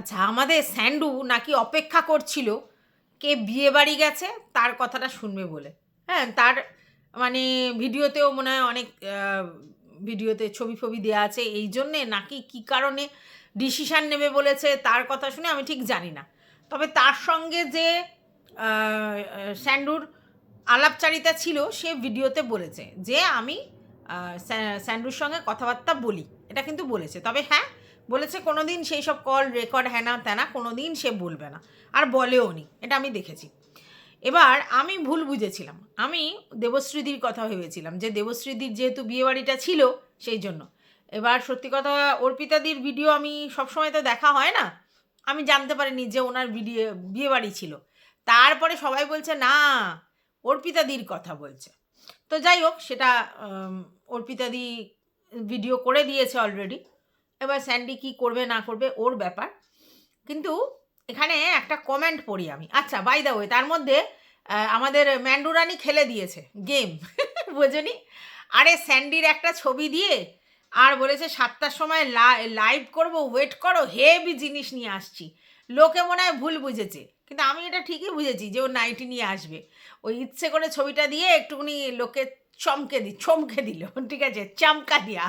আচ্ছা, আমাদের স্যান্ডু নাকি অপেক্ষা করছিল কে বিয়ে বাড়ি গেছে তার কথাটা শুনবে বলে। হ্যাঁ, তার মানে ভিডিওতেও মনে হয় অনেক ভিডিওতে ছবি-ফবি দেয়া আছে। এই জন্যে নাকি কি কারণে ডিসিশন নেবে বলেছে তার কথা শুনে আমি ঠিক জানি না। তবে তার সঙ্গে যে আ আ স্যান্ডুর আলাপচারিতা ছিল সে ভিডিওতে বলেছে যে, "আমি আ স্যান্ডুর সঙ্গে কথাবার্তা বলি।" এটা কিন্তু বলেছে। তবে হ্যাঁ, বলেছে কোনোদিন সেইসব কল রেকর্ড হ্যানা-ত্যানা কোনোদিন সে বলবে না। আর বলেও নি। এটা আমি দেখেছি। এবার আমি ভুল বুঝেছিলাম। আমি দেবশ্রীদির কথা ভেবেছিলাম যে দেবশ্রীদির যেহেতু বিয়েবাড়িটা ছিল সেই জন্য। এবার সত্যি কথা অর্পিতাদির ভিডিও আমি সবসময় তো দেখা হয় না। আমি জানতে পারিনি যে ওনার বিয়েবাড়ি ছিল। তারপরে সবাই বলছে না অর্পিতাদির কথা বলছে। তো যাই হোক সেটা অর্পিতাদি ভিডিও করে দিয়েছে অলরেডি। এবার স্যান্ডি কি করবে না করবে ওর ব্যাপার। কিন্তু এখানে একটা কমেন্ট পড়ি আমি। আচ্ছা বাই দ্য ওয়ে তার মধ্যে আমাদের ম্যান্ডু রানী খেলে দিয়েছে গেম। বোঝোনি? আরে স্যান্ডির একটা ছবি দিয়ে আর বলেছে ৭ টার সময় লাইভ করব ওয়েট করো হেভি জিনিস নিয়ে আসছি। লোকে মনে হয় ভুল বুঝেছে। কিন্তু আমি এটা ঠিকই বুঝেছি যে ও নাইটি নিয়ে আসবে। ওই ইচ্ছে করে ছবিটা দিয়ে একটুখানি লোককে চমকে দিল। ঠিক আছে? চমকা দিয়া।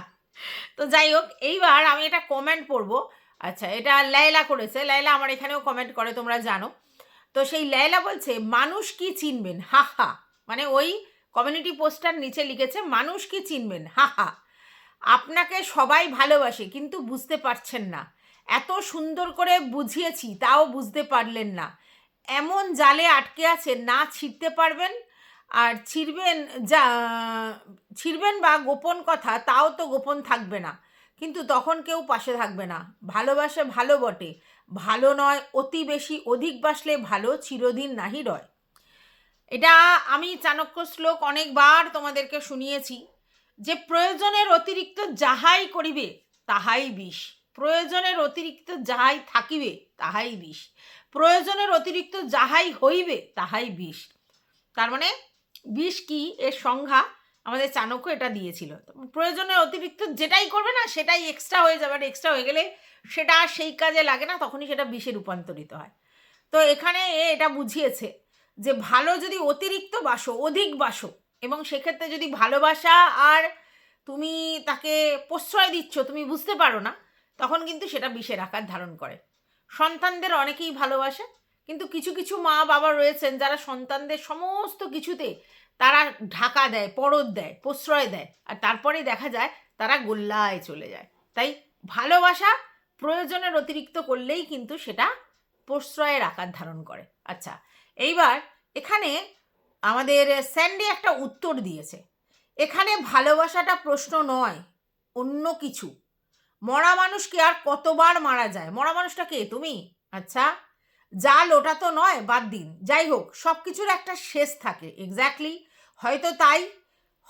তো যাই হোক এইবার আমি একটা কমেন্ট পড়ব। আচ্ছা এটা লায়লা করেছে। লায়লা আমার এখানেও কমেন্ট করে তোমরা জানো। তো সেই লায়লা বলছে, "মানুষ কি চিনবেন? হাহা।" মানে ওই কমিউনিটি পোস্টটার নিচে লিখেছে, "মানুষ কি চিনবেন? হাহা। আপনাকে সবাই ভালোবাসে কিন্তু বুঝতে পারছেন না। এত সুন্দর করে বুঝিয়েছি তাও বুঝতে পারলেন না। এমন জালে আটকে আছেন না ছিঁড়তে পারবেন আর যা ছিঁড়বেন বা গোপন কথা তাও তো গোপন থাকবে না। কিন্তু তখন কেউ পাশে থাকবে না। ভালোবাসে ভালো বটে, ভালো নয় অতি বেশি অধিক বাসলে ভালো চিরদিন নাহি রয়।" এটা আমি চাণক্য শ্লোক অনেকবার তোমাদেরকে শুনিয়েছি যে প্রয়োজনের অতিরিক্ত যাহাই করিবে তাহাই বিষ, প্রয়োজনের অতিরিক্ত যাহাই থাকিবে তাহাই বিষ, প্রয়োজনের অতিরিক্ত যাহাই হইবে তাহাই বিষ। তার মানে বিষ কি এর সংজ্ঞা আমাদের চাণক্য এটা দিয়েছিল। প্রয়োজনের অতিরিক্ত যেটাই করবে না সেটাই এক্সট্রা হয়ে যাবে, আর এক্সট্রা হয়ে গেলে সেটা আর সেই কাজে লাগে না, তখনই সেটা বিষে রূপান্তরিত হয়। তো এখানে এটা বুঝিয়েছে যে ভালো যদি অতিরিক্ত বাসো অধিক বাসো এবং সেক্ষেত্রে যদি ভালোবাসা আর তুমি তাকে প্রশ্রয় দিচ্ছ তুমি বুঝতে পারো না, তখন কিন্তু সেটা বিষের আকার ধারণ করে। সন্তানদের অনেকেই ভালোবাসে, কিন্তু কিছু কিছু মা বাবা রয়েছেন যারা সন্তানদের সমস্ত কিছুতে তারা ঢাকা দেয়, পরত দেয়, প্রশ্রয় দেয়, আর তারপরেই দেখা যায় তারা গোল্লায় চলে যায়। তাই ভালোবাসা প্রয়োজনের অতিরিক্ত করলেই কিন্তু সেটা প্রশ্রয়ের আকার ধারণ করে। আচ্ছা এইবার এখানে আমাদের স্যান্ডি একটা উত্তর দিয়েছে। এখানে ভালোবাসাটা প্রশ্ন নয়, অন্য কিছু। মরা মানুষ কি আর কতবার মারা যায়? মরা মানুষটা কে তুমি? আচ্ছা জাল ওটা তো নয়, বাদ দিন। যাই হোক সব কিছুর একটা শেষ থাকে। এক্স্যাক্টলি। হয়তো তাই,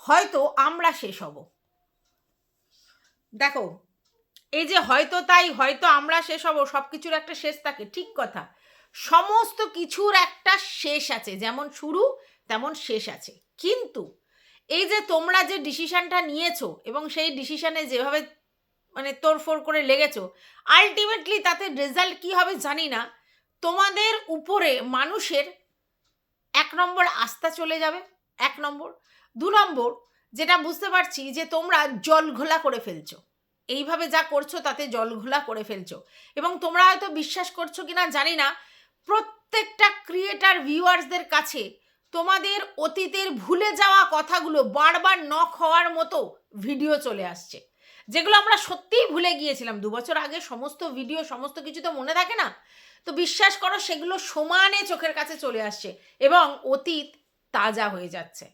হয়তো আমরা শেষ হব। দেখো এই যে হয়তো তাই, হয়তো আমরা শেষ হব, সব কিছুর একটা শেষ থাকে, ঠিক কথা। সমস্ত কিছুর একটা শেষ আছে, যেমন শুরু তেমন শেষ আছে। কিন্তু এই যে তোমরা যে ডিসিশনটা নিয়েছো এবং সেই ডিসিশনে যেভাবে মানে তোড়ফোড় করে লেগেছো, আলটিমেটলি তাতে রেজাল্ট কি হবে জানি না। তোমাদের উপরে মানুষের ১ নম্বর আস্থা চলে যাবে, ১ নম্বর। ২ নম্বর যেটা বুঝতে পারছি যে তোমরা জলঘোলা করে ফেলছো। এইভাবে যা করছো তাতে জলঘোলা করে ফেলছো। এবং তোমরা হয়তো বিশ্বাস করছো কিনা জানি না, প্রত্যেকটা ক্রিয়েটার ভিউয়ার্সদের কাছে তোমাদের অতীতের ভুলে যাওয়া কথাগুলো বারবার নক হওয়ার মতো ভিডিও চলে আসছে, যেগুলো আমরা সত্যিই ভুলে গিয়েছিলাম। ২ বছর আগে সমস্ত ভিডিও সমস্ত কিছু তো মনে থাকে না। তো বিশ্বাস করো সেগুলো সমানে চোখের কাছে চলে আসছে এবং অতীত তাজা হয়ে যাচ্ছে।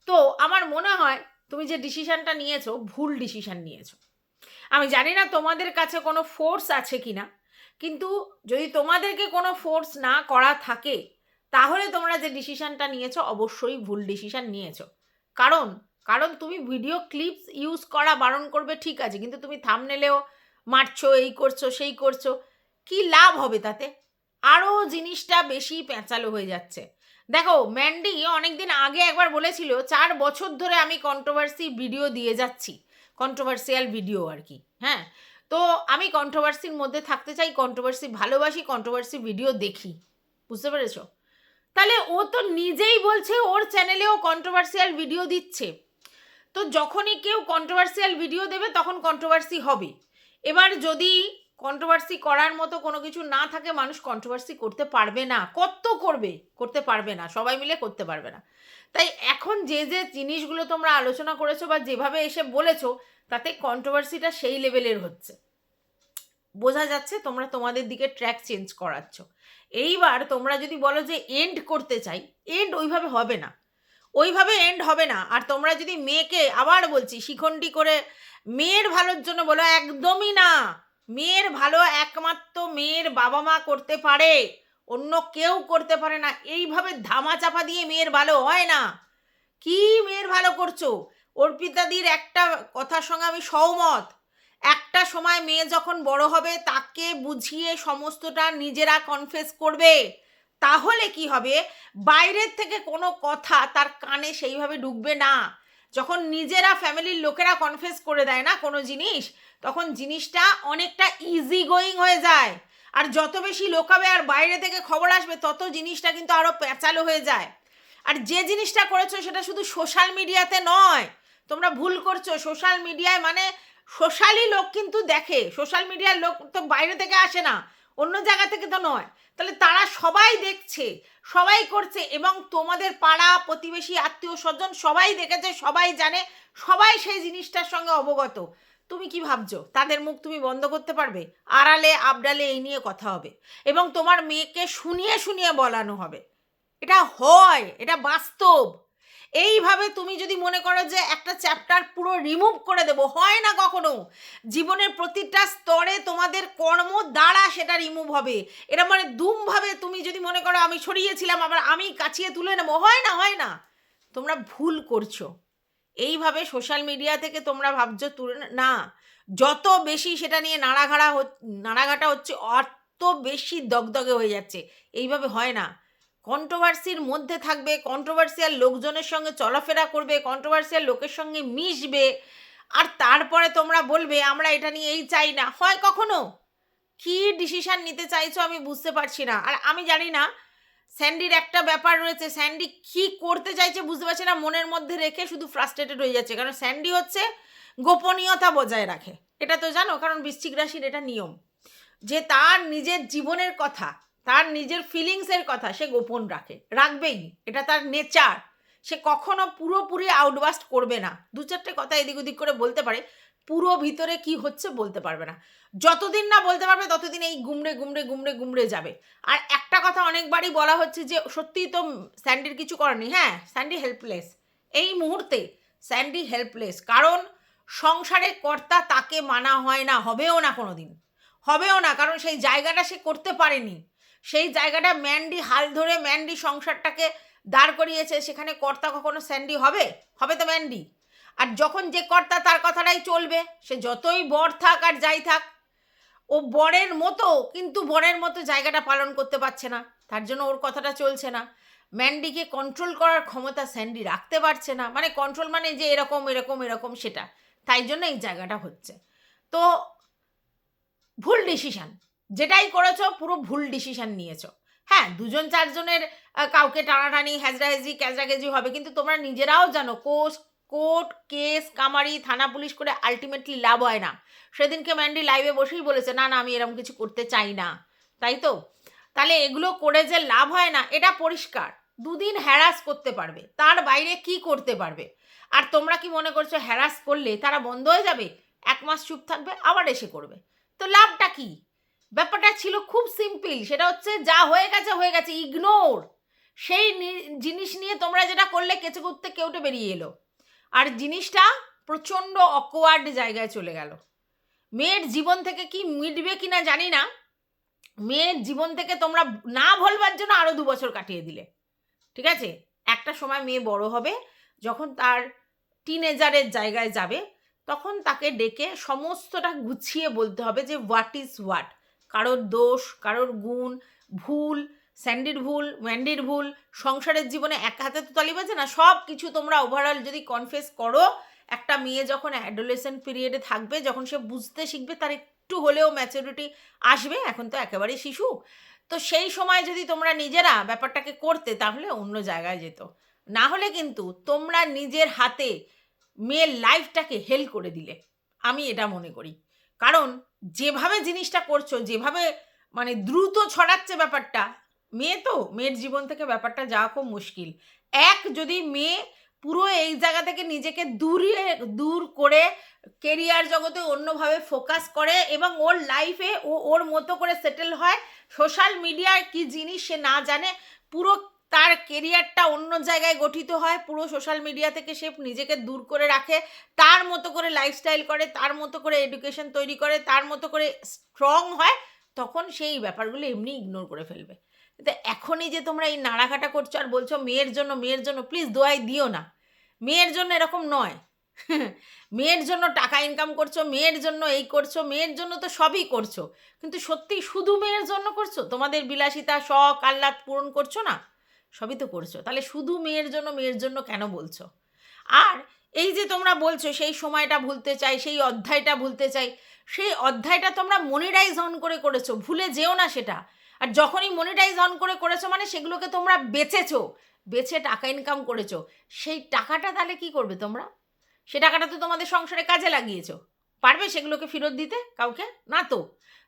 তো আমার মনে হয় তুমি যে ডিসিশনটা নিয়েছো ভুল ডিসিশন নিয়েছো। আমি জানি না তোমাদের কাছে কোনো ফোর্স আছে কি না, কিন্তু যদি তোমাদেরকে কোনো ফোর্স না করা থাকে তাহলে তোমরা যে ডিসিশনটা নিয়েছো অবশ্যই ভুল ডিসিশন নিয়েছো। কারণ কারণ তুমি ভিডিও ক্লিপস ইউজ করা বারণ করবে ঠিক আছে, কিন্তু তুমি থাম্বনেলেও মারছো, এই করছো সেই করছো, কি লাভ হবে তাতে? আরও জিনিসটা বেশি প্যাঁচালো হয়ে যাচ্ছে। দেখো ম্যান্ডি অনেকদিন আগে একবার বলেছিল ৪ বছর ধরে আমি কন্ট্রোভার্সি ভিডিও দিয়ে যাচ্ছি, কন্ট্রোভার্সিয়াল ভিডিও আর কি। হ্যাঁ, তো আমি কন্ট্রোভার্সির মধ্যে থাকতে চাই, কন্ট্রোভার্সি ভালোবাসি, কন্ট্রোভার্সি ভিডিও দেখি, বুঝতে পেরেছো? তাহলে ও তো নিজেই বলছে ওর চ্যানেলেও কন্ট্রোভার্সিয়াল ভিডিও দিচ্ছে, তো যখনই কেউ কন্ট্রোভার্সিয়াল ভিডিও দেবে তখন কন্ট্রোভার্সি হবে। এবার যদি কন্ট্রোভার্সি করার মতো কোনো কিছু না থাকে, মানুষ কন্ট্রোভার্সি করতে পারবে না, কত করবে, করতে পারবে না, সবাই মিলে করতে পারবে না। তাই এখন যে যে জিনিসগুলো তোমরা আলোচনা করেছো বা যেভাবে এসে বলেছো, তাতে কন্ট্রোভার্সিটা সেই লেভেলের হচ্ছে, বোঝা যাচ্ছে তোমরা তোমাদের দিকে ট্র্যাক চেঞ্জ করাচ্ছ। এইবার তোমরা যদি বলো যে এন্ড করতে চাই, এন্ড ওইভাবে হবে না, ওইভাবে এন্ড হবে না। আর তোমরা যদি মেয়েকে, আবার বলছি, শিখণ্ডী করে মেয়ের ভালোর জন্য বলো, একদমই না। মেয়ের ভালো একমাত্র মেয়ের বাবা মা করতে পারে, অন্য কেউ করতে পারে না। এইভাবে ধামা চাপা দিয়ে মেয়ের ভালো হয় না। কি মেয়ের ভালো করছো? অর্পিতাদির একটা কথার সঙ্গে আমি সহমত, একটা সময় মেয়ে যখন বড় হবে তাকে বুঝিয়ে সমস্তটা নিজেরা কনফেস করবে, তাহলে কি হবে, বাইরের থেকে কোনো কথা তার কানে সেইভাবে ঢুকবে না। যখন নিজেরা ফ্যামিলির লোকেরা কনফেস করে দেয় না কোনো জিনিস, তখন জিনিসটা অনেকটা ইজি গোয়িং হয়ে যায়। আর যত বেশি লোকাবে আর বাইরে থেকে খবর আসবে, তত জিনিসটা কিন্তু আরও প্যাঁচালো হয়ে যায়। আর যে জিনিসটা করেছো সেটা শুধু সোশ্যাল মিডিয়াতে নয়, তোমরা ভুল করছো। সোশ্যাল মিডিয়ায় মানে সোশ্যালি লোক কিন্তু দেখে, সোশ্যাল মিডিয়ার লোক তো বাইরে থেকে আসে না, অন্য জায়গা থেকে তো নয়। তাহলে তারা সবাই দেখছে, সবাই করছে, এবং তোমাদের পাড়া প্রতিবেশী আত্মীয় স্বজন সবাই দেখেছে, সবাই জানে, সবাই সেই জিনিসটার সঙ্গে অবগত। তুমি কি ভাবছো তাদের মুখ তুমি বন্ধ করতে পারবে? আড়ালে আবডালে এই নিয়ে কথা হবে, এবং তোমার মেয়েকে শুনিয়ে শুনিয়ে বলানো হবে। এটা হয়, এটা বাস্তব। এইভাবে তুমি যদি মনে করো যে একটা চ্যাপ্টার পুরো রিমুভ করে দেবো, হয় না কখনো। জীবনের প্রতিটা স্তরে তোমাদের কর্ম দ্বারা সেটা রিমুভ হবে। এটা মানে দুমভাবে তুমি যদি মনে করো আমি সরিয়েছিলাম আবার আমি কাছিয়ে তুলে নেবো, হয় না, হয় না। তোমরা ভুল করছো। এইভাবে সোশ্যাল মিডিয়া থেকে তোমরা ভাবছো তুলে না, যত বেশি সেটা নিয়ে নাড়াঘাটা হচ্ছে, অত বেশি দগদগে হয়ে যাচ্ছে। এইভাবে হয় না। কন্ট্রোভার্সির মধ্যে থাকবে, কন্ট্রোভার্সিয়াল লোকজনের সঙ্গে চলাফেরা করবে, কন্ট্রোভার্সিয়াল লোকের সঙ্গে মিশবে, আর তারপরে তোমরা বলবে আমরা এটা নিয়ে এই চাই না। হয় কখনো? কি ডিসিশন নিতে চাইছো আমি বুঝতে পারছি না। আর আমি জানি না, স্যান্ডির একটা ব্যাপার রয়েছে, স্যান্ডি কি করতে চাইছে বুঝতে পারছে না, মনের মধ্যে রেখে শুধু ফ্রাস্ট্রেটেড হয়ে যাচ্ছে। কারণ স্যান্ডি হচ্ছে গোপনীয়তা বজায় রাখে, এটা তো জানো, কারণ বৃশ্চিক রাশির এটা নিয়ম যে তার নিজের জীবনের কথা, তার নিজের ফিলিংসের কথা সে গোপন রাখবেই, এটা তার নেচার। সে কখনো পুরোপুরি আউটবাস্ট করবে না, দু চারটে কথা এদিক ওদিক করে বলতে পারে, পুরো ভিতরে কি হচ্ছে বলতে পারবে না। যতদিন না বলতে পারবে ততদিন এই গুমড়ে গুমড়ে গুমড়ে গুমড়ে যাবে। আর একটা কথা অনেকবারই বলা হচ্ছে যে সত্যিই তো স্যান্ডির কিছু করার নেই। হ্যাঁ, স্যান্ডি হেল্পলেস, এই মুহূর্তে স্যান্ডি হেল্পলেস, কারণ সংসারের কর্তা তাকে মানা হয় না, হবেও না, কোনো দিন হবেও না, কারণ সেই জায়গাটা সে করতে পারেনি। সেই জায়গাটা ম্যান্ডি হাল ধরে ম্যান্ডি সংসারটাকে দাঁড় করিয়েছে, সেখানে কর্তা কখনো স্যান্ডি হবে? হবে তো ম্যান্ডি। আর যখন যে কর্তা তার কথাটাই চলবে, সে যতই বর থাক আর যাই থাক, ও বরের মতো, কিন্তু বরের মতো জায়গাটা পালন করতে পারছে না, তার জন্য ওর কথাটা চলছে না। ম্যান্ডিকে কন্ট্রোল করার ক্ষমতা স্যান্ডি রাখতে পারছে না, মানে কন্ট্রোল মানে যে এরকম এরকম এরকম সেটা, তাই জন্য এই জায়গাটা হচ্ছে। তো ভুল ডিসিশান, যেটাই করেছো পুরো ভুল ডিসিশান নিয়েছো। হ্যাঁ, দুজন চারজনের কাউকে টানাটানি হ্যাজরাহেজি ক্যাজরাগেজি হবে, কিন্তু তোমরা নিজেরাও জানো কোর্ট কেস কামারি থানা পুলিশ করে আলটিমেটলি লাভ হয় না। সেদিনকে ম্যান্ডি লাইভে বসেই বলেছে না না আমি এরকম কিছু করতে চাই না, তাই তো? তাহলে এগুলো করে যে লাভ হয় না এটা পরিষ্কার। দুদিন হ্যারাস করতে পারবে, তার বাইরে কি করতে পারবে? আর তোমরা কি মনে করছো হ্যারাস করলে তারা বন্ধ হয়ে যাবে? 1 মাস চুপ থাকবে, আবার এসে করবে, তো লাভটা কি? ব্যাপারটা ছিল খুব সিম্পল, সেটা হচ্ছে যা হয়ে গেছে হয়ে গেছে, ইগনোর। সেই জিনিস নিয়ে তোমরা যেটা করলে কেচে কুত্তে কেউটে বেরিয়ে এলো, আর জিনিসটা প্রচণ্ড অকওয়ার্ড জায়গায় চলে গেল। মেয়ের জীবন থেকে কি মিটবে কিনা জানি না, মেয়ের জীবন থেকে তোমরা না ভুলবার জন্য আরও 2 বছর কাটিয়ে দিলে। ঠিক আছে, একটা সময় মেয়ে বড় হবে, যখন তার টিনেজারের জায়গায় যাবে, তখন তাকে ডেকে সমস্তটা গুছিয়ে বলতে হবে যে হোয়াট ইজ হোয়াট, কারোর দোষ কারোর গুণ, ভুল স্যান্ডির ভুল ম্যান্ডির ভুল, সংসারের জীবনে এক হাতে তো তালি বাজে না, সব কিছু তোমরা ওভারঅল যদি কনফেস করো, একটা মেয়ে যখন অ্যাডোলেসেন্ট পিরিয়ডে থাকবে, যখন সে বুঝতে শিখবে, তার একটু হলেও ম্যাচুরিটি আসবে, এখন তো একেবারে শিশু, তো সেই সময় যদি তোমরা নিজেরা ব্যাপারটাকে করতে তাহলে অন্য জায়গায় যেত। না হলে কিন্তু তোমরা নিজের হাতে মেয়ের লাইফটাকে হেল করে দিলে, আমি এটা মনে করি। কারণ যেভাবে জিনিসটা করছো, যেভাবে মানে দ্রুত ছড়াচ্ছে ব্যাপারটা, মেয়ে তো, মেয়ের জীবন থেকে ব্যাপারটা যাওয়া খুব মুশকিল। যদি মেয়ে পুরো এই জায়গা থেকে নিজেকে দূর করে কেরিয়ার জগতে অন্যভাবে ফোকাস করে এবং ওর লাইফে ও ওর মতো করে সেটেল হয়, সোশ্যাল মিডিয়ার কি জিনিস সে না জানে, পুরো তার কেরিয়ারটা অন্য জায়গায় গঠিত হয়, পুরো সোশ্যাল মিডিয়া থেকে সে নিজেকে দূর করে রাখে, তার মতো করে লাইফস্টাইল করে, তার মতো করে এডুকেশন তৈরি করে, তার মতো করে স্ট্রং হয়, তখন সেই ব্যাপারগুলো এমনি ইগনোর করে ফেলবে। কিন্তু এখনই যে তোমরা এই নাড়াঘাটা করছো আর বলছো মেয়ের জন্য, মেয়ের জন্য, প্লিজ দোয়াই দিও না। মেয়ের জন্য এরকম নয়। মেয়ের জন্য টাকা ইনকাম করছো, মেয়ের জন্য এই করছো, মেয়ের জন্য তো সবই করছো, কিন্তু সত্যি শুধু মেয়ের জন্য করছো? তোমাদের বিলাসিতা, শখ, আহ্লাদ পূরণ করছো না? সবই তো করছো, তাহলে শুধু মেয়ের জন্য কেন বলছো? আর এই যে তোমরা বলছো সেই সময়টা ভুলতে চাই, সেই অধ্যায়টা ভুলতে চাই, সেই অধ্যায়টা তোমরা মনিটাইজ অন করে করেছো, ভুলে যেও না সেটা। আর যখনই মনিটাইজ অন করে করেছো মানে সেগুলোকে তোমরা বেচেছো, বেচে টাকা ইনকাম করেছো, সেই টাকাটা তাহলে কি করবে তোমরা? সে টাকাটা তো তোমাদের সংসারে কাজে লাগিয়েছো, পারবে সেগুলোকে ফেরত দিতে কাউকে? না তো।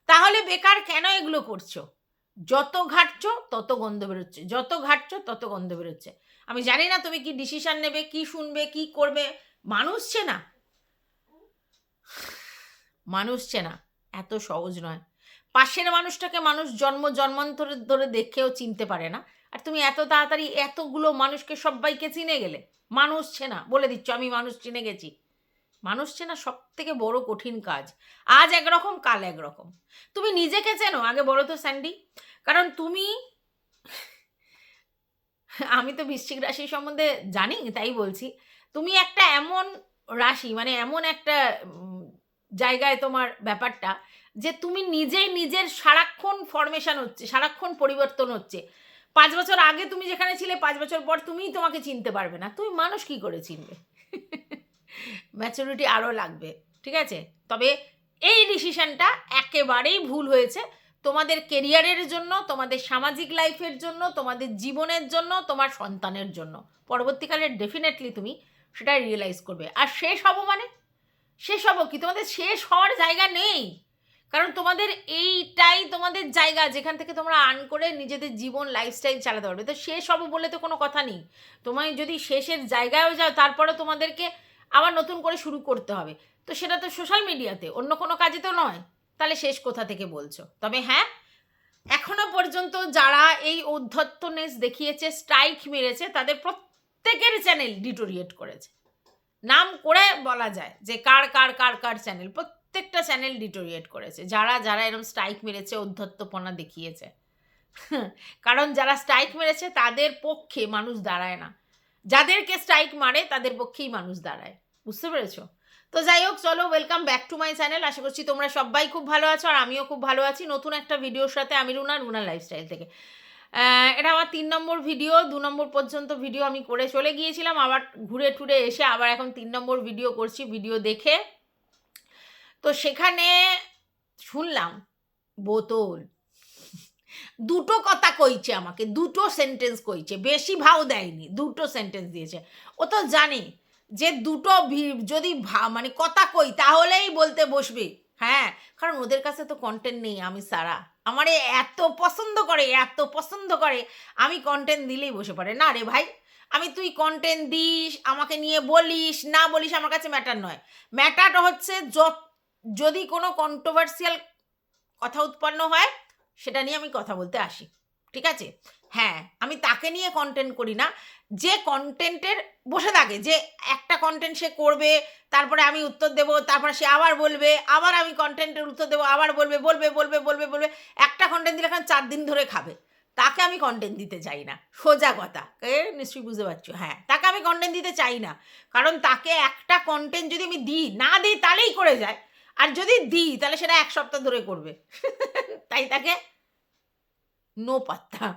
তাহলে বেকার কেন এগুলো করছো? যত ঘাটছো তত গন্ধ বেরোচ্ছে, যত ঘাটছো তত গন্ধ বেরোচ্ছে। আমি জানি না তুমি কি ডিসিশন নেবে, কি শুনবে, কি করবে। মানুষ চেনা, মানুষ চেনা এত সহজ নয়। পাশের মানুষটাকে মানুষ জন্মান্তর ধরে দেখেও চিনতে পারে না, আর তুমি এত তাড়াতাড়ি এতগুলো মানুষকে সবাইকে চিনে গেলে। মানুষ চেনা, বলে দিচ্ছ আমি মানুষ চিনে গেছি। মানুষ চেনা সব থেকে বড় কঠিন কাজ। আজ একরকম, কাল একরকম। তুমি নিজেকে চেনো আগে বলো তো স্যান্ডি। কারণ তুমি, আমি তো বৃশ্চিক রাশি সম্বন্ধে জানি তাই বলছি, তুমি একটা এমন রাশি, মানে এমন একটা জায়গায় তোমার ব্যাপারটা, যে তুমি নিজেই নিজের সারাক্ষণ ফরমেশন হচ্ছে, সারাক্ষণ পরিবর্তন হচ্ছে। 5 বছর আগে তুমি যেখানে ছিলে, 5 বছর পর তুমিই তোমাকে চিনতে পারবে না, তুমি মানুষ কি করে চিনবে? ম্যাচুরিটি আরও লাগবে, ঠিক আছে? তবে এই ডিসিশনটা একেবারেই ভুল হয়েছে, তোমাদের কেরিয়ারের জন্য, তোমাদের সামাজিক লাইফের জন্য, তোমাদের জীবনের জন্য, তোমার সন্তানের জন্য। পরবর্তীকালে ডেফিনেটলি তুমি সেটা রিয়েলাইজ করবে। আর শেষ হবো মানে, শেষ হবো কি? তোমাদের শেষ হওয়ার জায়গা নেই। কারণ তোমাদের এইটাই তোমাদের জায়গা যেখান থেকে তোমরা আর্ন করে নিজেদের জীবন, লাইফস্টাইল চালাতে পারবে। তো শেষ হবো বলে তো কোনো কথা নেই। তোমায় যদি শেষের জায়গায়ও যাও, তারপরে তোমাদেরকে আবার নতুন করে শুরু করতে হবে। তো সেটা তো সোশ্যাল মিডিয়াতে, অন্য কোনো কাজে তো নয়। তাহলে শেষ কোথা থেকে বলছো? তবে হ্যাঁ, এখনো পর্যন্ত যারা এই ঔদ্ধত্যনেস দেখিয়েছে, স্ট্রাইক মেরেছে, তাদের প্রত্যেকের চ্যানেল ডিটোরিয়েট করেছে। নাম করে বলা যায় যে কার কার কার কার চ্যানেল, প্রত্যেকটা চ্যানেল ডিটোরিয়েট করেছে যারা যারা এরকম স্ট্রাইক মেরেছে, ঔদ্ধত্যপনা দেখিয়েছে। কারণ যারা স্ট্রাইক মেরেছে তাদের পক্ষে মানুষ দাঁড়ায় না, যাদেরকে স্ট্রাইক মারে তাদের পক্ষেই মানুষ দাঁড়ায়। বুঝতে পেরেছো? তো যাই হোক, চলো, welcome back to my channel. আশা করছি তোমরা সবাই খুব ভালো আছো, আর আমিও খুব ভালো আছি। নতুন একটা ভিডিওর সাথে আমি রুনা লাইফস্টাইল থেকে। এটা আমার 3 নম্বর ভিডিও। 2 নম্বর পর্যন্ত ভিডিও আমি করে চলে গিয়েছিলাম, আবার ঘুরে টুরে এসে আবার এখন 3 নম্বর ভিডিও করছি, ভিডিও দেখে। তো সেখানে শুনলাম বোতল দুটো কথা কইছে, আমাকে দুটো সেন্টেন্স কইছে, বেশি ভাও দেয়নি, দুটো সেন্টেন্স দিয়েছে। ও তো জানে যে দুটো যদি মানে কথা কই তাহলেই বলতে বসবে। হ্যাঁ, কারণ ওদের কাছে তো কন্টেন্ট নেই, আমি সারা। আমারে এত পছন্দ করে, এত পছন্দ করে, আমি কন্টেন্ট দিলেই বসে পড়ে। না রে ভাই, তুই কন্টেন্ট দিস, আমাকে নিয়ে বলিস না বলিস, আমার কাছে ম্যাটার নয়। ম্যাটারটা হচ্ছে যদি কোনো কন্ট্রোভার্সিয়াল কথা উৎপন্ন হয়, সেটা নিয়ে আমি কথা বলতে আসি, ঠিক আছে? হ্যাঁ, আমি তাকে নিয়ে কন্টেন্ট করি না যে কন্টেন্টের বসে থাকে, যে একটা কন্টেন্ট সে করবে, তারপরে আমি উত্তর দেবো, তারপরে সে আবার বলবে, আবার আমি কন্টেন্টের উত্তর দেবো, আবার বলবে বলবে বলবে বলবে বলবে, একটা কন্টেন্ট দিলে এখন 4 দিন ধরে খাবে। তাকে আমি কন্টেন্ট দিতে চাই না, সোজা কথা। নিশ্চয়ই বুঝতে পারছো? হ্যাঁ, তাকে আমি কন্টেন্ট দিতে চাই না, কারণ তাকে একটা কন্টেন্ট যদি আমি দিই, না দিই তাহলেই করে যায়, আর যদি দিই তাহলে সেটা 1 সপ্তাহ ধরে করবে। তাই তাকে নো পাত্তা।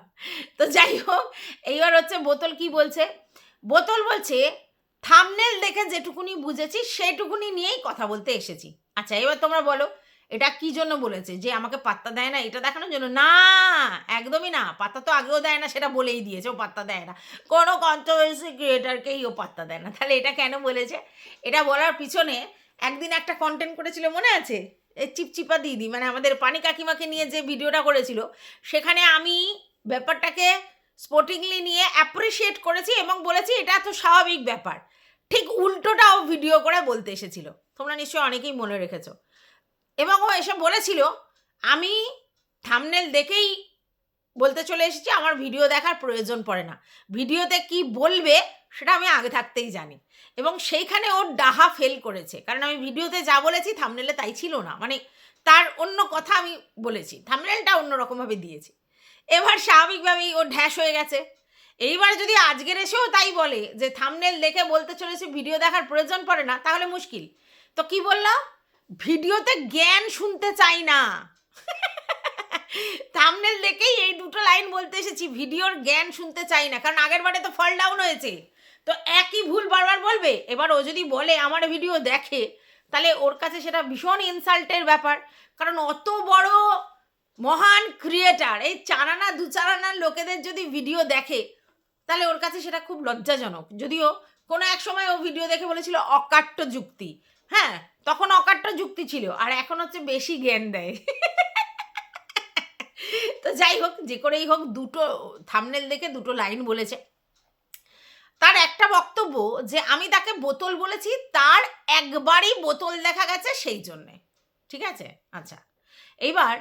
তো যাই হোক, এইবার হচ্ছে বোতল কি বলছে। বোতল বলছে থাম্বনেল দেখে যেটুকুনি বুঝেছি সেটুকুনি নিয়েই কথা বলতে এসেছি। আচ্ছা এবার তোমরা বলো এটা কি জন্য বলেছে, যে আমাকে পাত্তা দেয় না এটা দেখানোর জন্য? না, একদমই না। পাত্তা তো আগেও দেয় না, সেটা বলেই দিয়েছে ও পাত্তা দেয় না, কোনো কন্ট্রোভার্সি ক্রিয়েটারকেই ও পাত্তা দেয় না। তাহলে এটা কেন বলেছে? এটা বলার পিছনে একদিন একটা কন্টেন্ট করেছিল মনে আছে, এই চিপচিপা দিদি, মানে আমাদের পানি কাকিমাকে নিয়ে যে ভিডিওটা করেছিল, সেখানে আমি ব্যাপারটাকে স্পোর্টিংলি নিয়ে অ্যাপ্রিসিয়েট করেছি এবং বলেছি এটা তো স্বাভাবিক ব্যাপার। ঠিক উল্টোটাও ভিডিও করে বলতে এসেছিল, তোমরা নিশ্চয়ই অনেকেই মনে রেখেছো। এবং ও এসে বলেছিল আমি থাম্বনেল দেখেই বলতে চলে এসেছি, আমার ভিডিও দেখার প্রয়োজন পড়ে না, ভিডিওতে কি বলবে সেটা আমি আগে থাকতেই জানি। এবং সেইখানে ওর ডাহা ফেল করেছে, কারণ আমি ভিডিওতে যা বলেছি থাম্বনেলে তাই ছিল না, মানে তার অন্য কথা আমি বলেছি, থাম্বনেলটা অন্যরকমভাবে দিয়েছি। এবার স্বাভাবিকভাবেই ও ঢ্যাস হয়ে গেছে। এইবার যদি আজকের এসেও তাই বলে যে থাম্বনেল দেখে বলতে চলেছে ভিডিও দেখার প্রয়োজন পড়ে না, তাহলে মুশকিল। তো কি বললাম, ভিডিওতে জ্ঞান শুনতে চাই না। থাম্বনেল দেখেই এই দুটো লাইন বলতে এসেছি, ভিডিওর জ্ঞান শুনতে চাই না, কারণ আগের বারে তো ফল ডাউন হয়েছে, তো একই ভুল বারবার বলবে। এবার ও যদি বলে আমার ভিডিও দেখে, তাহলে ওর কাছে সেটা ভীষণ ইনসাল্টের ব্যাপার, কারণ অত বড় মহান ক্রিয়েটার এই চারানা দু চারানার লোকেদের যদি ভিডিও দেখে, তাহলে ওর কাছে সেটা খুব লজ্জাজনক। যদিও কোনো এক সময় ও ভিডিও দেখে বলেছিল অকাট্য যুক্তি, হ্যাঁ তখন অকাট্য যুক্তি ছিল, আর এখন হচ্ছে বেশি জ্ঞান দেয়। তো যাই হোক, যে করেই হোক, দুটো থাম্বনেল দেখে দুটো লাইন বলেছে। তার একটা বক্তব্য যে আমি তাকে বোতল বলেছি, তার একবারই বোতল দেখা গেছে সেই জন্যে, ঠিক আছে। আচ্ছা এইবার,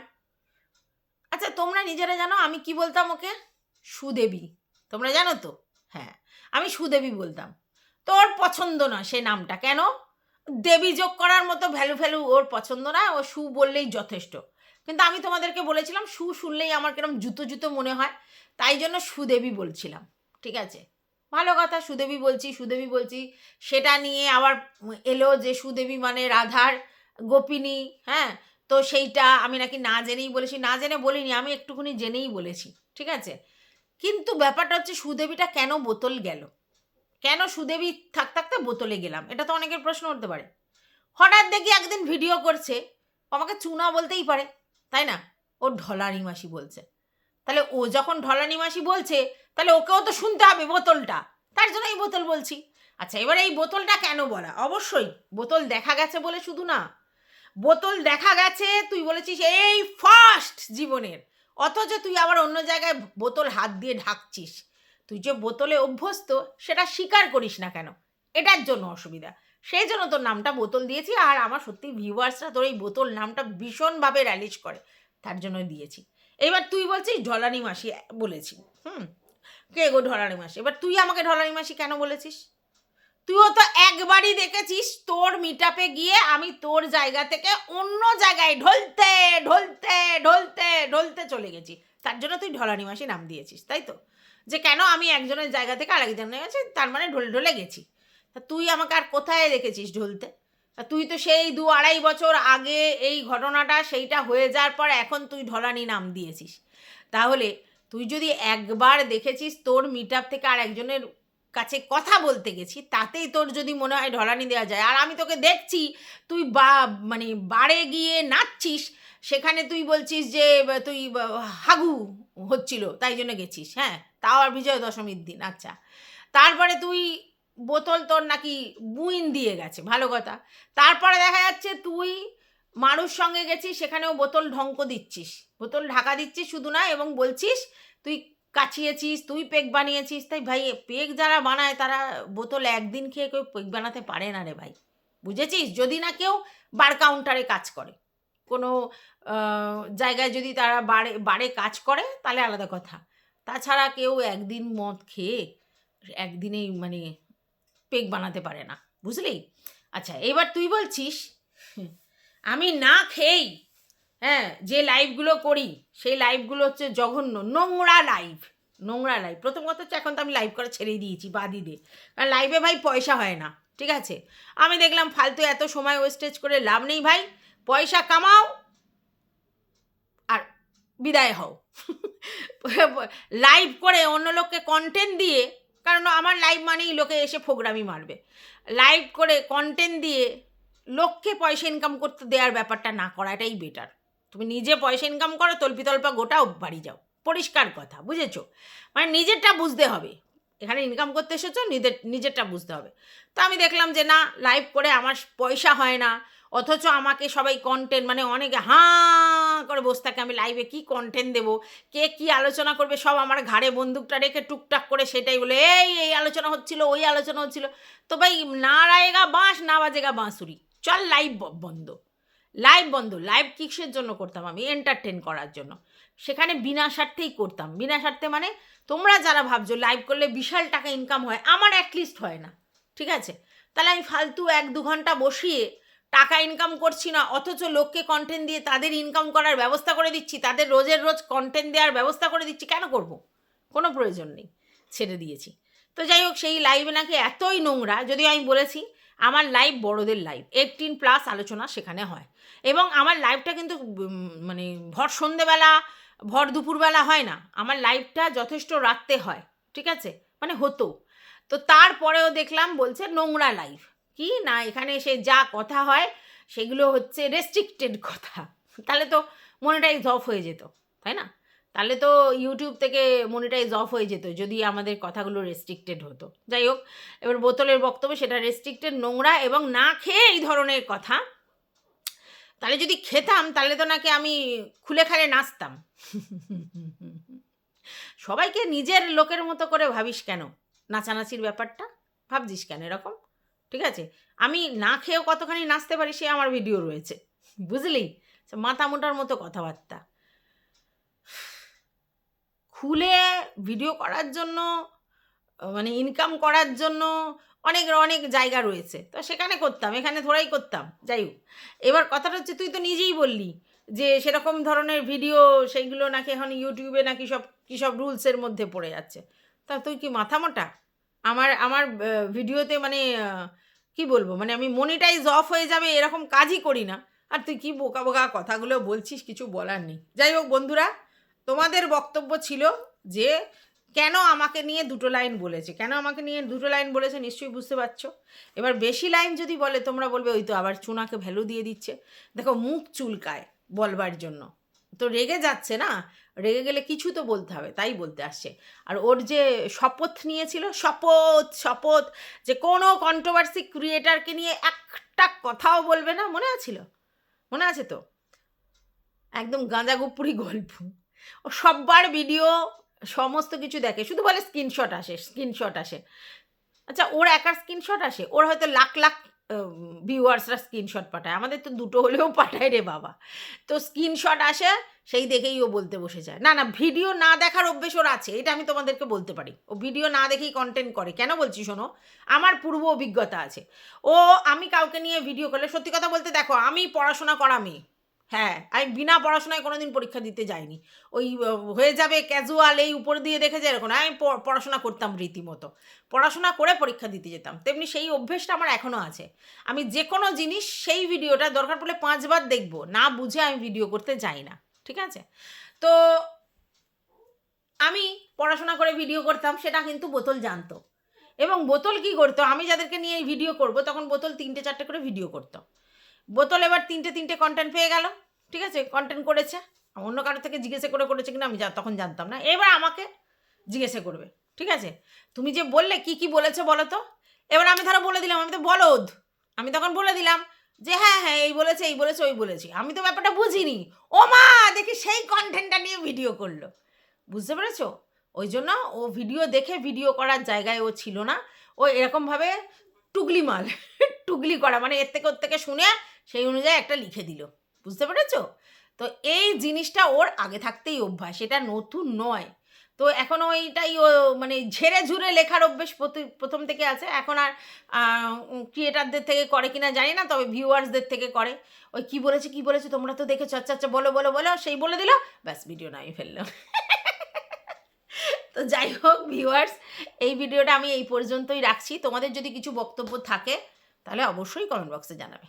আচ্ছা তোমরা নিজেরা জানো আমি কি বলতাম ওকে? সুদেবী, তোমরা জানো তো? হ্যাঁ আমি সুদেবী বলতাম। তো ওর পছন্দ না সে নামটা, কেন? দেবী যোগ করার মতো ভ্যালু ফ্যালু ওর পছন্দ না, ও সু বললেই যথেষ্ট। কিন্তু আমি তোমাদেরকে বলেছিলাম সু শুনলেই আমার কিরম জুতো জুতো মনে হয়, তাই জন্য সুদেবী বলছিলাম, ঠিক আছে। ভালো কথা, সুদেবী বলছি সুদেবী বলছি, সেটা নিয়ে আবার এলো যে সুদেবী মানে রাধার গোপিনী, হ্যাঁ তো সেইটা আমি নাকি না জেনেই বলেছি। না জেনে বলিনি, আমি একটুখানি জেনেই বলেছি, ঠিক আছে। কিন্তু ব্যাপারটা হচ্ছে সুদেবীটা কেন বোতল গেল, কেন সুদেবী থাকতে বোতলে গেলাম, এটা তো অনেকের প্রশ্ন উঠতে পারে। হঠাৎ দেখি একদিন ভিডিও করছে, আমাকে চুনা বলতেই পারে, তাই না? ও ঢলানি মাসি বলছে, তাহলে ও যখন ঢলানি মাসি বলছে, তাহলে ওকেও তো শুনতে হবে বোতলটা, তার জন্য এই বোতল বলছি। আচ্ছা এবার এই বোতলটা কেন বলা, অবশ্যই বোতল দেখা গেছে বলে শুধু না, বোতল দেখা গেছে তুই বলেছিস এই ফার্স্ট জীবনের, অথচ তুই আবার অন্য জায়গায় বোতল হাত দিয়ে ঢাকছিস। তুই যে বোতলে অভ্যস্ত সেটা স্বীকার করিস না কেন, এটার জন্য অসুবিধা। সেই জন্য তোর নামটা বোতল দিয়েছি, আর আমার সত্যি ভিউয়ার্সরা তোর এই বোতল নামটা ভীষণভাবে র্যালিশ করে, তার জন্য দিয়েছি। এবার তুই বলছিস ঢলানি মাসি বলেছি, কে গো ঢলানি মাসি? এবার তুই আমাকে ঢলানি মাসি কেন বলেছিস? তুইও তো একবারই দেখেছিস তোর মিটআপে গিয়ে আমি তোর জায়গা থেকে অন্য জায়গায় ঢলতে ঢলতে ঢলতে ঢলতে চলে গেছি, তার জন্য তুই ঢলানি মাসি নাম দিয়েছিস, তাই তো? যে কেন আমি একজনের জায়গা থেকে আরেকজনের কাছে, তার মানে ঢলে ঢলে গেছি। তা তুই আমাকে আর কোথায় দেখেছিস ঢলতে? তুই তো সেই 2-2.5 বছর আগে এই ঘটনাটা সেইটা হয়ে যাওয়ার পর এখন তুই ঢলানি নাম দিয়েছিস। তাহলে তুই যদি একবার দেখেছিস তোর মিটআপ থেকে আর একজনের কাছে কথা বলতে গেছি, তাতেই তোর যদি মনে হয় ঢলানি দেওয়া যায়, আর আমি তোকে দেখছি তুই মানে বারে গিয়ে নাচছিস, সেখানে তুই বলছিস যে তুই হাগু হচ্ছিল তাই জন্য গেছিস, হ্যাঁ তাও আর বিজয়া দশমীর দিন। আচ্ছা তারপরে তুই বোতল তোর নাকি বুইন দিয়ে গেছে, ভালো কথা। তারপরে দেখা যাচ্ছে তুই মারুর সঙ্গে গেছিস, সেখানেও বোতল ঢঙ্ক দিচ্ছিস, বোতল ঢাকা দিচ্ছিস শুধু না, এবং বলছিস তুই কাছিয়েছিস, তুই পেক বানিয়েছিস। তাই ভাই পেক যারা বানায় তারা বোতল একদিন খেয়ে কেউ পেক বানাতে পারে না রে ভাই, বুঝেছিস? যদি না কেউ বার কাউন্টারে কাজ করে, কোনো জায়গায় যদি তারা বারে বারে কাজ করে তাহলে আলাদা কথা, তাছাড়া কেউ একদিন মদ খেয়ে একদিনেই মানে পেক বানাতে পারে না, বুঝলি? আচ্ছা এবার তুই বলছিস আমি না খেয়েই, হ্যাঁ যে লাইভগুলো করি সেই লাইভগুলো হচ্ছে জঘন্য, নোংরা লাইভ, নোংরা লাইভ। প্রথম কথা হচ্ছে এখন তো আমি লাইভ করা ছেড়েই দিয়েছি, বাদই দে, কারণ লাইভে ভাই পয়সা হয় না, ঠিক আছে। আমি দেখলাম ফালতু এত সময় ওয়েস্টেজ করে লাভ নেই ভাই, পয়সা কামাও আর বিদায় হও। লাইভ করে অন্য লোককে কন্টেন্ট দিয়ে কারণ আমার লাইভ মানেই লোকে এসে ফোগরামি মারবে। লাইভ করে কন্টেন্ট দিয়ে লোককে পয়সা ইনকাম করতে দেওয়ার ব্যাপারটা না করা, এটাই বেটার। তুমি নিজে পয়সা ইনকাম করো, তল্পা গোটাও বাড়ি যাও, পরিষ্কার কথা, বুঝেছো? মানে নিজেরটা বুঝতে হবে, এখানে ইনকাম করতে এসেছো, নিজেরটা বুঝতে হবে। তো আমি দেখলাম যে না, লাইভ করে আমার পয়সা হয় না, অথচ আমাকে সবাই কন্টেন্ট, মানে অনেকে হাঁ করে বসে থাকে, আমি লাইভে কী কন্টেন্ট দেবো, কে কী আলোচনা করবে, সব আমার ঘাড়ে বন্দুকটা রেখে টুকটাক করে সেটাই বলে এই আলোচনা হচ্ছিল, ওই আলোচনা হচ্ছিল। তো ভাই, না রায়েগা বাঁশ না বাজেগা বাঁশুরি, চল লাইভ বন্ধ, লাইভ বন্ধ। লাইভ কিসের জন্য করতাম? আমি এন্টারটেন করার জন্য, সেখানে বিনা স্বার্থেই করতাম। বিনা স্বার্থে মানে তোমরা যারা ভাবছো লাইভ করলে বিশাল টাকা ইনকাম হয়, আমার অ্যাটলিস্ট হয় না, ঠিক আছে? তাহলে আমি ফালতু 1-2 ঘন্টা বসিয়ে টাকা ইনকাম করছি না, অথচ লোককে কন্টেন্ট দিয়ে তাদের ইনকাম করার ব্যবস্থা করে দিচ্ছি, তাদের রোজের রোজ কন্টেন্ট দেওয়ার ব্যবস্থা করে দিচ্ছি, কেন করব? কোনো প্রয়োজন নেই, ছেড়ে দিয়েছি। তো যাই হোক, সেই লাইভে নাকি এতই নোংরা, যদিও আমি বলেছি আমার লাইভ বড়দের লাইভ, 18+ আলোচনা সেখানে হয়, এবং আমার লাইভটা কিন্তু মানে ভর সন্ধেবেলা ভর দুপুরবেলা হয় না, আমার লাইভটা যথেষ্ট রাত্রে হয়, ঠিক আছে? মানে হতো। তো তারপরেও দেখলাম বলছে নোংরা লাইভ, কি না এখানে সে যা কথা হয় সেগুলো হচ্ছে রেস্ট্রিক্টেড কথা। তাহলে তো মনিটাইজ অফ হয়ে যেত, তাই না? তাহলে তো ইউটিউব থেকে মনিটাইজ অফ হয়ে যেত যদি আমাদের কথাগুলো রেস্ট্রিক্টেড হতো। যাই হোক, এবার বোতলের বক্তব্য সেটা রেস্ট্রিক্টেড, নোংরা এবং না খেয়ে এই ধরনের কথা। তাহলে যদি খেতাম তাহলে তো নাকি আমি খুলে খালে নাচতাম। সবাইকে নিজের লোকের মতো করে ভাবিস কেন? নাচানাচির ব্যাপারটা ভাবছিস কেন এরকম? ঠিক আছে, আমি না খেয়েও কতখানি নাচতে পারি সে আমার ভিডিও রয়েছে, বুঝলি? মাথা মোটার মতো কথাবার্তা। খুলে ভিডিও করার জন্য, মানে ইনকাম করার জন্য অনেক অনেক জায়গা রয়েছে, তো সেখানে করতাম, এখানে থোড়াই করতাম। যাই হোক, এবার কথাটা হচ্ছে তুই তো নিজেই বললি যে সেরকম ধরনের ভিডিও সেইগুলো নাকি এখন ইউটিউবে নাকি সব কী সব রুলসের মধ্যে পড়ে যাচ্ছে। তা তুই কি মাথা মোটা? আমার আমার ভিডিওতে মানে কি বলবো, মানে আমি মনিটাইজ অফ হয়ে যাবে এরকম কাজই করি না, আর তুই কি বোকা বোকা কথাগুলো বলছিস, কিছু বলার নেই। যাই হোক বন্ধুরা, তোমাদের বক্তব্য ছিল যে কেন আমাকে নিয়ে 2টো লাইন বলেছে, কেন আমাকে নিয়ে 2টো লাইন বলেছে নিশ্চয়ই বুঝতে পারছো। এবার বেশি লাইন যদি বলে তোমরা বলবে ওই তো আবার চুনাকে ভ্যালু দিয়ে দিচ্ছে। দেখো, মুখ চুলকায় বলবার জন্য, তো রেগে যাচ্ছে না, রেগে গেলে কিছু তো বলতে হবে, তাই বলতে আসছে। আর ওর যে শপথ নিয়েছিল, শপথ যে কোনো কন্ট্রোভার্সি ক্রিয়েটারকে নিয়ে একটা কথাও বলবে না, মনে আছিল? মনে আছে তো? একদম গাঁজাগুপুরি গল্প। ও সব্বার ভিডিও সমস্ত কিছু দেখে, শুধু বলে স্ক্রিনশট আসে। আচ্ছা, ওর একার স্ক্রিনশট আসে? ওর হয়তো লাখ লাখ ভিউয়ার্সরা স্ক্রিনশট পাঠায়, আমাদের তো 2টো হলেও পাঠায় রে বাবা। তো স্ক্রিনশট আসে, সেই দেখেই ও বলতে বসে যায়। না ভিডিও না দেখার অভ্যেস ওর আছে, এটা আমি তোমাদেরকে বলতে পারি। ও ভিডিও না দেখেই কন্টেন্ট করে। কেন বলছি শোনো, আমার পূর্ব অভিজ্ঞতা আছে। আমি কাউকে নিয়ে ভিডিও করলে, সত্যি কথা বলতে দেখো, আমি পড়াশোনা করা মেয়ে, হ্যাঁ, আমি বিনা পড়াশোনায় কোনো দিন পরীক্ষা দিতে যাইনি। ওই হয়ে যাবে ক্যাজুয়াল, এই উপর দিয়ে দেখে যায় এরকম, আমি পড়াশোনা করতাম রীতিমতো, পড়াশোনা করে পরীক্ষা দিতে যেতাম। তেমনি সেই অভ্যেসটা আমার এখনও আছে। আমি যে কোনো জিনিস সেই ভিডিওটা দরকার পড়লে 5 বার দেখব, না বুঝে আমি ভিডিও করতে যাই না, ঠিক আছে? তো আমি পড়াশোনা করে ভিডিও করতাম, সেটা কিন্তু বোতল জানতো। এবং বোতল কী করতো, আমি যাদেরকে নিয়ে ভিডিও করব তখন বোতল 3টে-4টে করে ভিডিও করতো। বোতল এবার 3টে কন্টেন্ট পেয়ে গেল, ঠিক আছে? কন্টেন্ট করেছে, অন্য কারোর থেকে জিজ্ঞেসে করে করেছে কিনা আমি তখন জানতাম না। এবার আমাকে জিজ্ঞেসে করবে, ঠিক আছে? তুমি যে বললে কি বলেছে বলো তো। এবার আমি ধরো বলে দিলাম, আমি তো বলদ, আমি তখন বলে দিলাম যে হ্যাঁ এই বলেছে ওই বলেছি, আমি তো ব্যাপারটা বুঝিনি। ও মা, দেখি সেই কন্টেন্টটা নিয়ে ভিডিও করলো, বুঝতে পেরেছো? ওই জন্য ও ভিডিও দেখে ভিডিও করার জায়গায় ও ছিল না, ও এরকমভাবে টুগলি মাল টুগলি করা, মানে এর থেকে ওর থেকে শুনে সেই অনুযায়ী একটা লিখে দিল, বুঝতে পেরেছো? তো এই জিনিসটা ওর আগে থাকতেই অভ্যাস, এটা নতুন নয়। তো এখন ওইটাই ও মানে ঝেড়ে ঝুড়ে লেখার অভ্যেস প্রথম থেকে আছে। এখন আর ক্রিয়েটারদের থেকে করে কিনা জানি না, তবে ভিউয়ার্সদের থেকে করে। ওই কী বলেছে তোমরা তো দেখেছো, আচ্ছা বলো, সেই বলে দিল, ব্যাস ভিডিও নামিয়ে ফেললো। তো যাই হোক ভিউয়ার্স, এই ভিডিওটা আমি এই পর্যন্তই রাখছি। তোমাদের যদি কিছু বক্তব্য থাকে তাহলে অবশ্যই কমেন্ট বক্সে জানাবে।